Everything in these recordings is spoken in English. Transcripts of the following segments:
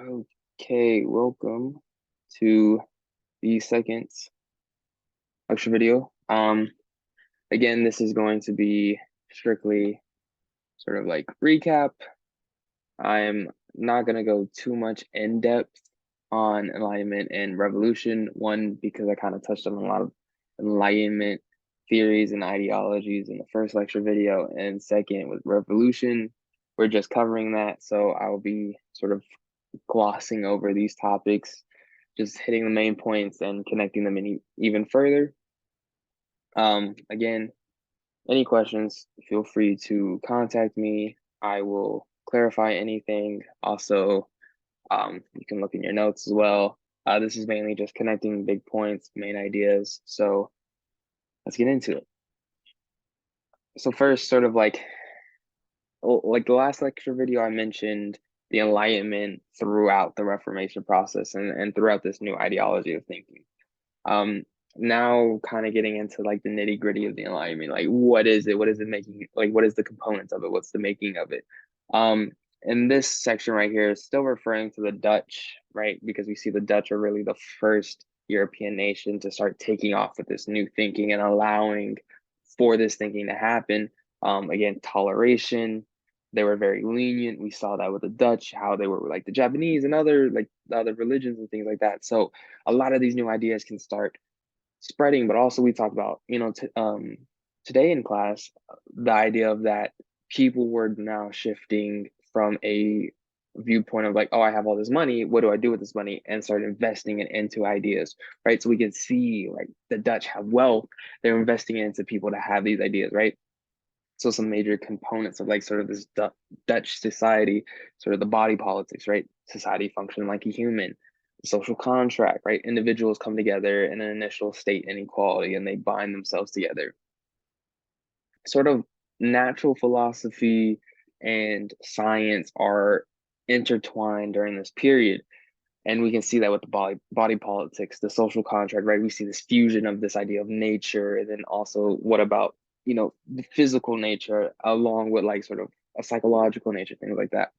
Okay, welcome to the second lecture video. Again, this is going to be strictly sort of like recap. I'm not going to go too much in depth on enlightenment and revolution. One, because I kind of touched on a lot of enlightenment theories and ideologies in the first lecture video, and second, with revolution, we're just covering that. So I'll be sort of glossing over these topics, just hitting the main points and connecting them even further. Again, any questions, feel free to contact me. I will clarify anything. Also, you can look in your notes as well. This is mainly just connecting big points, main ideas. So let's get into it. So first, sort of like the last lecture video, I mentioned the Enlightenment throughout the Reformation process and throughout this new ideology of thinking. Um, Now kind of getting into like the nitty gritty of the Enlightenment, like what is it? What is it making? Like what is the components of it? What's the making of it? In this section right here is still referring to the Dutch, right? Because we see the Dutch are really the first European nation to start taking off with this new thinking and allowing for this thinking to happen. Again, toleration. They were very lenient. We saw that with the Dutch, how they were like the Japanese and other like other religions and things like that. So a lot of these new ideas can start spreading. But also we talked about, today in class, the idea of that people were now shifting from a viewpoint of like, oh, I have all this money, what do I do with this money, and start investing it into ideas, right? So we can see like the Dutch have wealth, they're investing it into people to have these ideas, right? So some major components of like sort of this Dutch society, sort of the body politics, right? Society functioning like a human, social contract, right? Individuals come together in an initial state inequality and they bind themselves together. Sort of natural philosophy and science are intertwined during this period. And we can see that with the body politics, the social contract, right? We see this fusion of this idea of nature, and then also what about, the physical nature along with like sort of a psychological nature, things like that.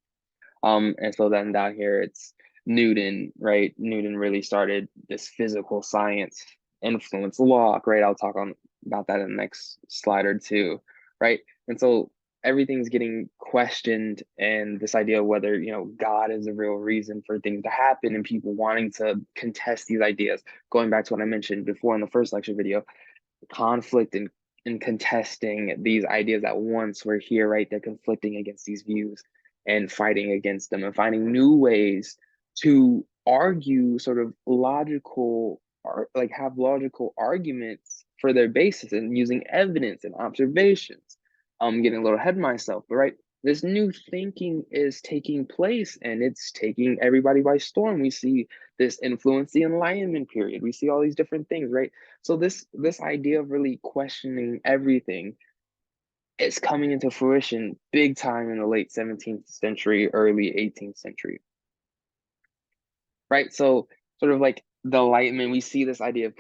And so then down here it's Newton, right? Newton really started this physical science influence Locke, right? I'll talk on about that in the next slide or two, right? And so everything's getting questioned, and this idea of whether, God is the real reason for things to happen and people wanting to contest these ideas. Going back to what I mentioned before in the first lecture video, conflict and contesting these ideas at once. We're here, right? They're conflicting against these views and fighting against them and finding new ways to argue sort of logical or like have logical arguments for their basis and using evidence and observations. I'm getting a little ahead of myself, but right, this new thinking is taking place and it's taking everybody by storm. We see this influence the Enlightenment period. We see all these different things, right? So this idea of really questioning everything is coming into fruition big time in the late 17th century, early 18th century, right? So sort of like the Enlightenment, we see this idea of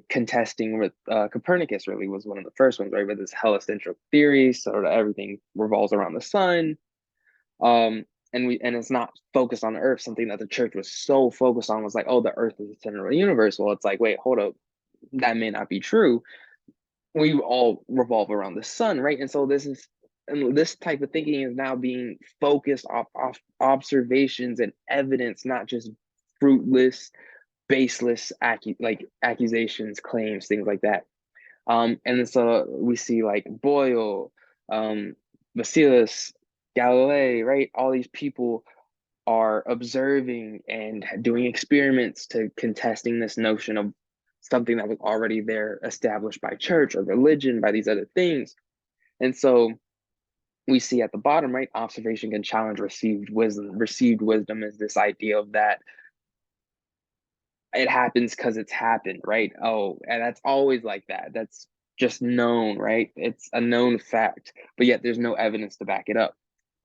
contesting with Copernicus really was one of the first ones, right? With this heliocentric theory, sort of everything revolves around the sun. Um, and it's not focused on the earth. Something that the church was so focused on was like, oh, the earth is the center of the universe. Well, it's like, wait, hold up, that may not be true. We all revolve around the sun, right? And so this type of thinking is now being focused off observations and evidence, not just fruitless, baseless accusations, claims, things like that. And so we see like Boyle, Vesalius, Galilei, right? All these people are observing and doing experiments to contesting this notion of something that was already there, established by church or religion, by these other things. And so we see at the bottom, right, observation can challenge received wisdom. Received wisdom is this idea of that it happens because it's happened, right? Oh, and that's always like that. That's just known, right? It's a known fact, but yet there's no evidence to back it up.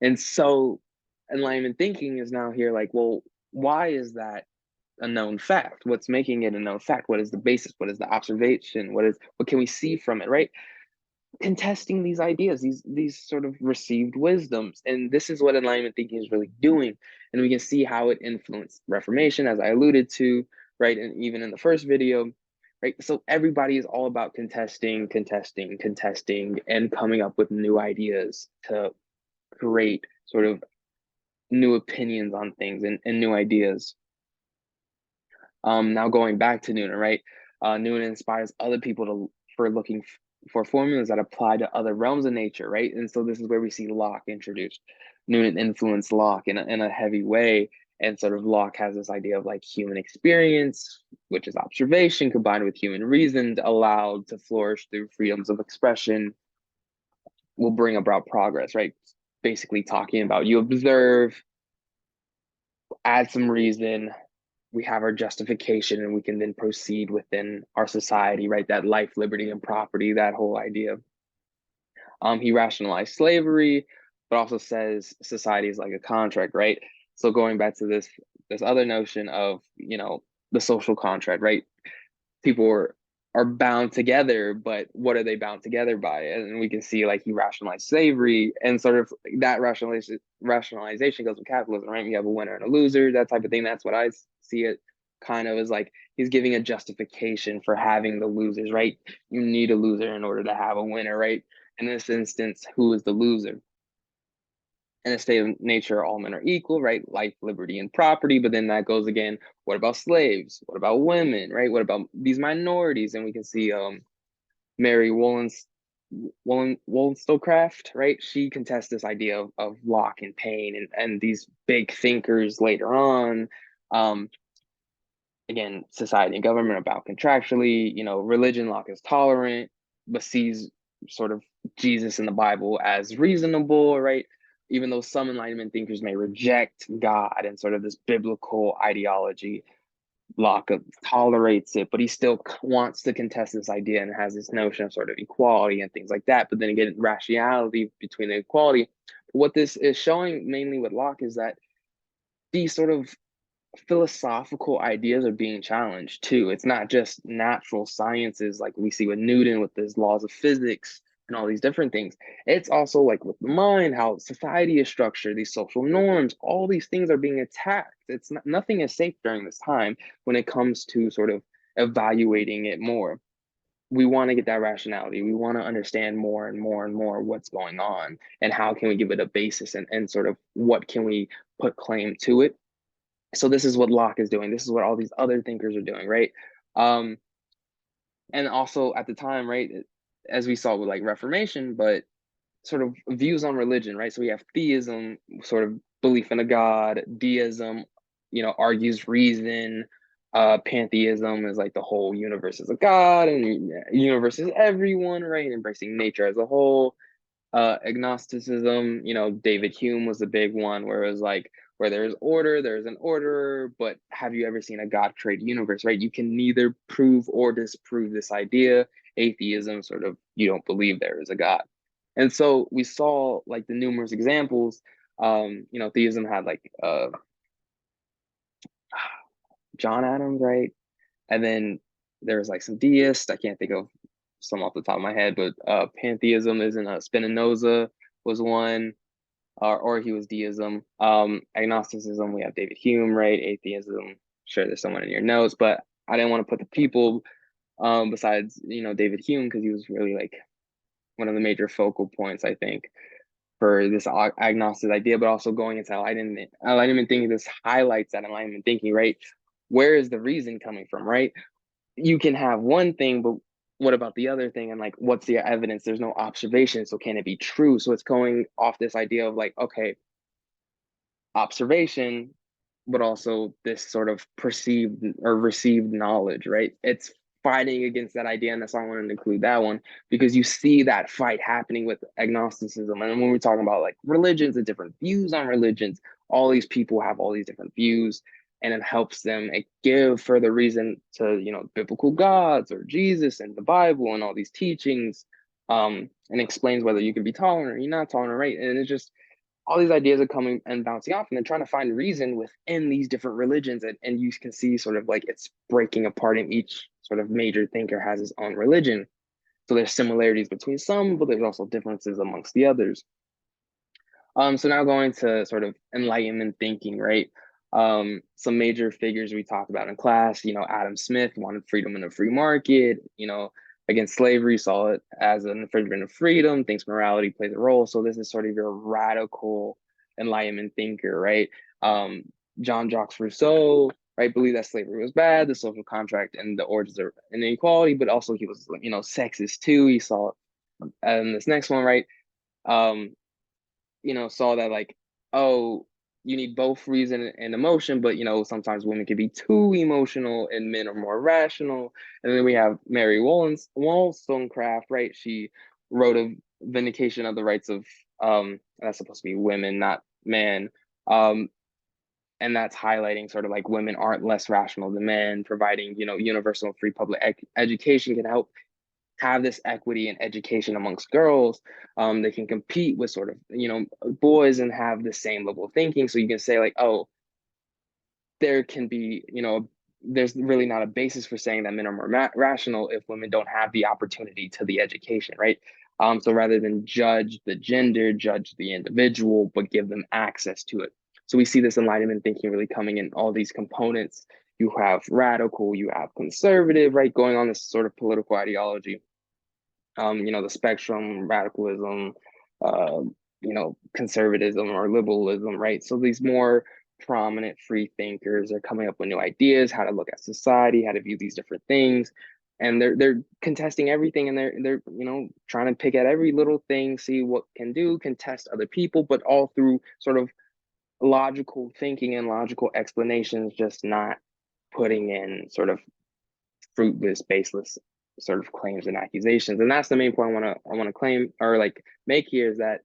And so enlightenment thinking is now here like, well, why is that a known fact? What's making it a known fact? What is the basis? What is the observation? What can we see from it, right? contesting these ideas, these sort of received wisdoms. And this is what enlightenment thinking is really doing. And we can see how it influenced Reformation, as I alluded to, right? And even in the first video, right? So everybody is all about contesting, and coming up with new ideas to create sort of new opinions on things and new ideas. Now going back to Noonan, right? Noonan inspires other people for looking for formulas that apply to other realms of nature, right? And so this is where we see Locke introduced. Noonan influenced Locke in a heavy way, and sort of Locke has this idea of like human experience, which is observation combined with human reason, allowed to flourish through freedoms of expression, will bring about progress, right? Basically talking about you observe, add some reason, we have our justification, and we can then proceed within our society, right? That life, liberty, and property, that whole idea. He rationalized slavery, but also says society is like a contract, right? So going back to this other notion of, the social contract, right? People are bound together, but what are they bound together by? And we can see like he rationalized slavery, and sort of that rationalization goes with capitalism, right? You have a winner and a loser, that type of thing. That's what I see it kind of as, like he's giving a justification for having the losers, right? You need a loser in order to have a winner, right? In this instance, who is the loser? In a state of nature, all men are equal, right? Life, liberty, and property. But then that goes again, what about slaves? What about women, right? What about these minorities? And we can see Mary Wollstonecraft, right? She contests this idea of Locke and Paine and these big thinkers later on. Um, Again, society and government about contractually, religion, Locke is tolerant, but sees sort of Jesus in the Bible as reasonable, right? Even though some Enlightenment thinkers may reject God and sort of this biblical ideology, Locke tolerates it, but he still wants to contest this idea and has this notion of sort of equality and things like that. But then again, rationality between the equality. What this is showing mainly with Locke is that these sort of philosophical ideas are being challenged too. It's not just natural sciences like we see with Newton with his laws of physics and all these different things. It's also like with the mind, how society is structured, these social norms, all these things are being attacked. It's not, nothing is safe during this time when it comes to sort of evaluating it more. We want to get that rationality. We want to understand more and more and more what's going on and how can we give it a basis, and sort of what can we put claim to it. So this is what Locke is doing. This is what all these other thinkers are doing, right? Um, and also at the time, right, as we saw with like Reformation, but sort of views on religion, right? So we have theism, sort of belief in a god. Deism, argues reason. Pantheism is like the whole universe is a god, and universe is everyone, right? Embracing nature as a whole. Agnosticism, David Hume was a big one, where it was like, where there's order, there's an orderer, but have you ever seen a God created universe, right? You can neither prove or disprove this idea. Atheism, sort of, you don't believe there is a God. And so we saw like the numerous examples. Theism had like John Adams, right? And then there was like some deists. I can't think of some off the top of my head, but pantheism isn't Spinoza was one, or he was deism. Agnosticism, we have David Hume, right? Atheism, sure, there's someone in your notes, but I didn't want to put the people besides David Hume, because he was really like one of the major focal points, I think, for this agnostic idea, but also going into enlightenment. Enlightenment thinking, this highlights that enlightenment thinking, right? Where is the reason coming from, right? You can have one thing, but what about the other thing? And like, what's the evidence? There's no observation, so can it be true? So it's going off this idea of like, okay, observation, but also this sort of perceived or received knowledge, right? It's fighting against that idea, and that's why I wanted to include that one, because you see that fight happening with agnosticism. And when we're talking about like religions and different views on religions, all these people have all these different views, and it helps them give further reason to biblical gods or Jesus and the Bible and all these teachings, and explains whether you can be tolerant or you're not tolerant, right? And it's just all these ideas are coming and bouncing off, and then trying to find reason within these different religions, and you can see sort of like it's breaking apart, and each sort of major thinker has his own religion. So there's similarities between some, but there's also differences amongst the others. So now going to sort of Enlightenment thinking, right? Some major figures we talked about in class, Adam Smith wanted freedom in a free market, against slavery, saw it as an infringement of freedom, thinks morality plays a role. So this is sort of your radical Enlightenment thinker, right? Um, Jean-Jacques Rousseau, right, believed that slavery was bad, the social contract and the origins of inequality, but also he was, sexist too. He saw, and this next one, right? Um, saw that like, oh, you need both reason and emotion, but sometimes women can be too emotional and men are more rational. And then we have Mary Wollstonecraft, right? She wrote a vindication of the rights of that's supposed to be women, not man. Um, and that's highlighting sort of like women aren't less rational than men, providing, universal free public education can help have this equity and education amongst girls. They can compete with sort of, boys and have the same level of thinking. So you can say like, oh, there can be, there's really not a basis for saying that men are more rational if women don't have the opportunity to the education, right? So rather than judge the gender, judge the individual, but give them access to it. So we see this Enlightenment thinking really coming in all these components. You have radical, you have conservative, right? Going on this sort of political ideology, the spectrum, radicalism, uh, conservatism or liberalism, right? So these more prominent free thinkers are coming up with new ideas, how to look at society, how to view these different things. And they're contesting everything, and they're trying to pick at every little thing, see what can do, contest other people, but all through sort of logical thinking and logical explanations, just not putting in sort of fruitless, baseless sort of claims and accusations. And that's the main point I want to claim or like make here is that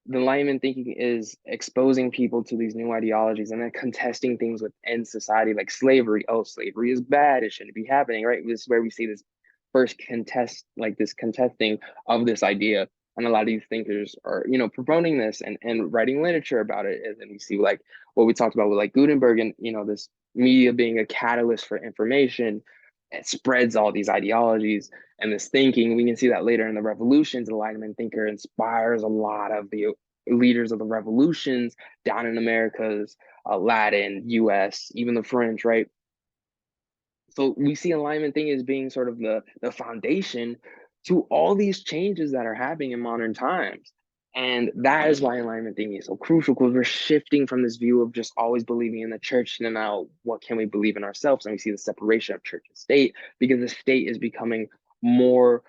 the Enlightenment thinking is exposing people to these new ideologies and then contesting things within society like slavery. Oh, slavery is bad. It shouldn't be happening, right? This is where we see this first this contesting of this idea. And a lot of these thinkers are, promoting this and writing literature about it. And then we see like what we talked about with like Gutenberg and, this media being a catalyst for information. It spreads all these ideologies and this thinking. We can see that later in the revolutions. The Enlightenment thinker inspires a lot of the leaders of the revolutions down in Americas, Latin, US, even the French, right? So we see Enlightenment thinking as being sort of the foundation to all these changes that are happening in modern times. And that is why Enlightenment thinking is so crucial, because we're shifting from this view of just always believing in the church to now what can we believe in ourselves? And we see the separation of church and state because the state is becoming more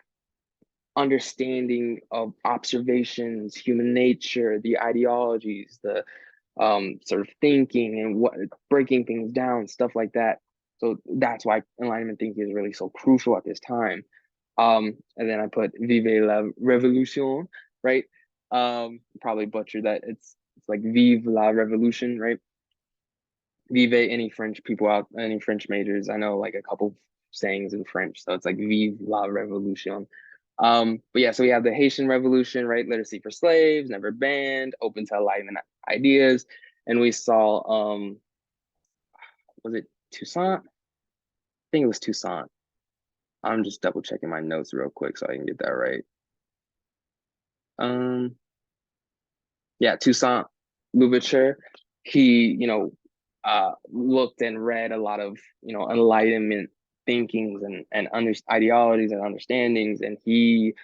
understanding of observations, human nature, the ideologies, the sort of thinking and what breaking things down, stuff like that. So that's why Enlightenment thinking is really so crucial at this time. And then I put Vive la Revolution, right? Probably butchered that. It's like Vive la Revolution, right? Vive, any French people out, any French majors, I know like a couple sayings in French, so it's like Vive la Revolution. But yeah, so we have the Haitian Revolution, right? Literacy for slaves, never banned, open to enlightenment ideas. And we saw, was it Toussaint? I think it was Toussaint. I'm just double checking my notes real quick so I can get that right. Um, yeah, Toussaint Louverture. He, looked and read a lot of, Enlightenment thinkings and ideologies and understandings, and he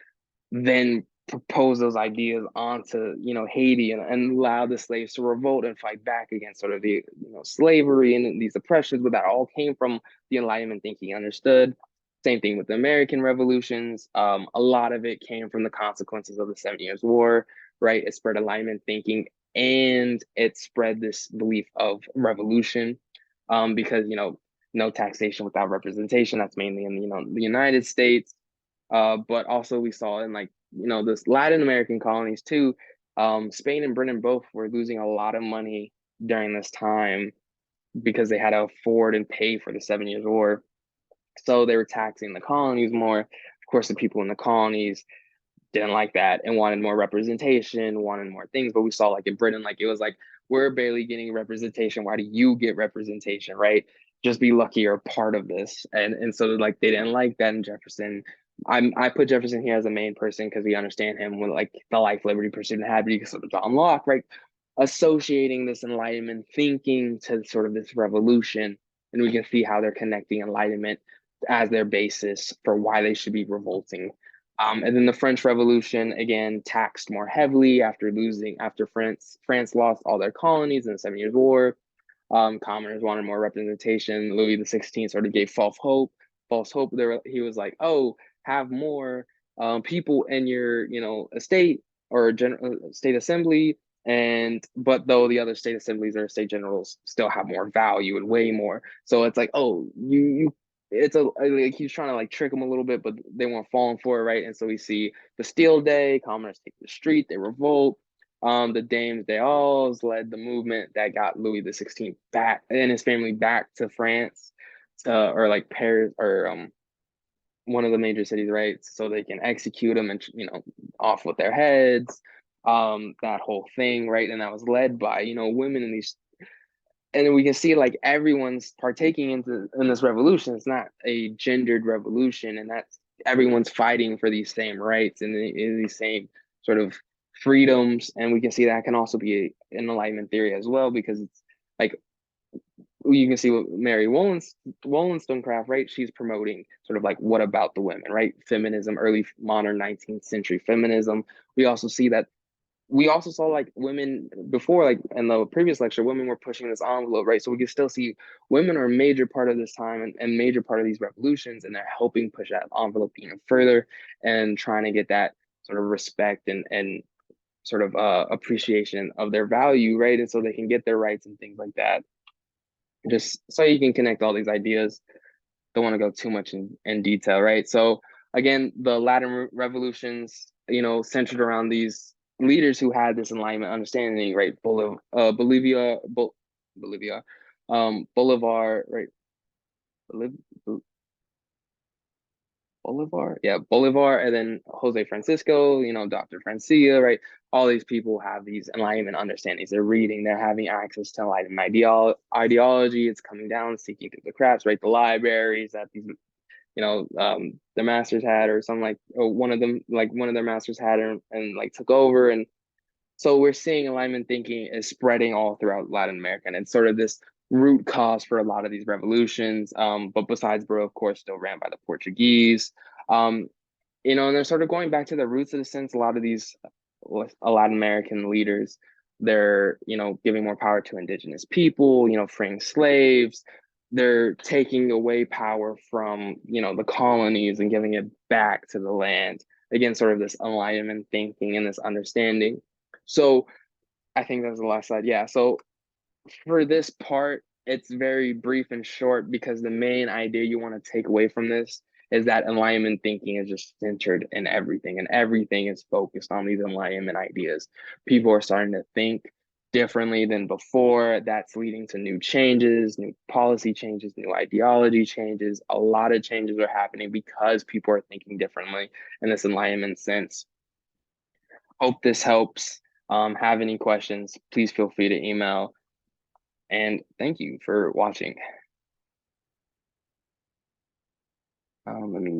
then propose those ideas onto Haiti and allow the slaves to revolt and fight back against sort of the slavery and these oppressions, but that all came from the Enlightenment thinking understood. Same thing with the American revolutions. A lot of it came from the consequences of the 7 Years War, right? It spread Enlightenment thinking and it spread this belief of revolution, because no taxation without representation. That's mainly in the United States, but also we saw in like this Latin American colonies too. Spain and Britain both were losing a lot of money during this time because they had to afford and pay for the 7 Years War. So they were taxing the colonies more. Of course, the people in the colonies didn't like that and wanted more representation, wanted more things. But we saw like in Britain, like it was like, we're barely getting representation. Why do you get representation, right? Just be lucky you're a part of this. And so like they didn't like that, and Jefferson I put Jefferson here as a main person because we understand him with like the life, liberty, pursuit, and happiness, sort of John Locke, right? Associating this Enlightenment thinking to sort of this revolution, and we can see how they're connecting Enlightenment as their basis for why they should be revolting. And then the French Revolution again taxed more heavily after France lost all their colonies in the 7 Years' War. Commoners wanted more representation. Louis XVI sort of gave false hope. He was like, "Oh, have more people in your, estate or general state assembly." And but though the other state assemblies or state generals still have more value and way more, so it's like, oh, it's a like he's trying to like trick them a little bit, but they weren't falling for it, right? And so we see the Steel Day, commoners take the street, they revolt. The Dames Deals led the movement that got Louis the 16th back and his family back to France, or like Paris or one of the major cities, right? So they can execute them and off with their heads. That whole thing, right? And that was led by women in these, and then we can see like everyone's partaking in this revolution. It's not a gendered revolution, and that's everyone's fighting for these same rights and these same sort of freedoms. And we can see that can also be an enlightenment theory as well, because it's like you can see what Mary Wollstonecraft, right? She's promoting sort of like what about the women, right? Feminism, early modern 19th century feminism. We also see that we also saw like women before, like in the previous lecture, women were pushing this envelope, right? So we can still see women are a major part of this time and major part of these revolutions, and they're helping push that envelope even further and trying to get that sort of respect and sort of appreciation of their value, right? And so they can get their rights and things like that. Just so you can connect all these ideas. Don't want to go too much in detail, right? So again, the Latin revolutions, centered around these leaders who had this enlightenment understanding, right? Bolivia, Bolivar, right? Bolivar, yeah, Bolivar, and then Jose Francisco, Dr. Francia, right? All these people have these enlightenment understandings. They're reading, they're having access to enlightenment ideology. It's coming down, seeking through the cracks, right? The libraries that these, the masters had, or something like, or one of them, like one of their masters had, and like took over. And so we're seeing alignment thinking is spreading all throughout Latin America, and it's sort of this root cause for a lot of these revolutions. But besides Peru, of course, still ran by the Portuguese. Um, and they're sort of going back to the roots of the sense. A lot of these Latin American leaders, they're giving more power to indigenous people, freeing slaves. They're taking away power from the colonies and giving it back to the land. Again, sort of this enlightenment thinking and this understanding. So I think that's the last slide. Yeah. So for this part, it's very brief and short because the main idea you want to take away from this is that enlightenment thinking is just centered in everything, and everything is focused on these enlightenment ideas. People are starting to think differently than before. That's leading to new changes, new policy changes, new ideology changes. A lot of changes are happening because people are thinking differently in this enlightenment sense. Hope this helps. Have any questions, please feel free to email. And thank you for watching. Let me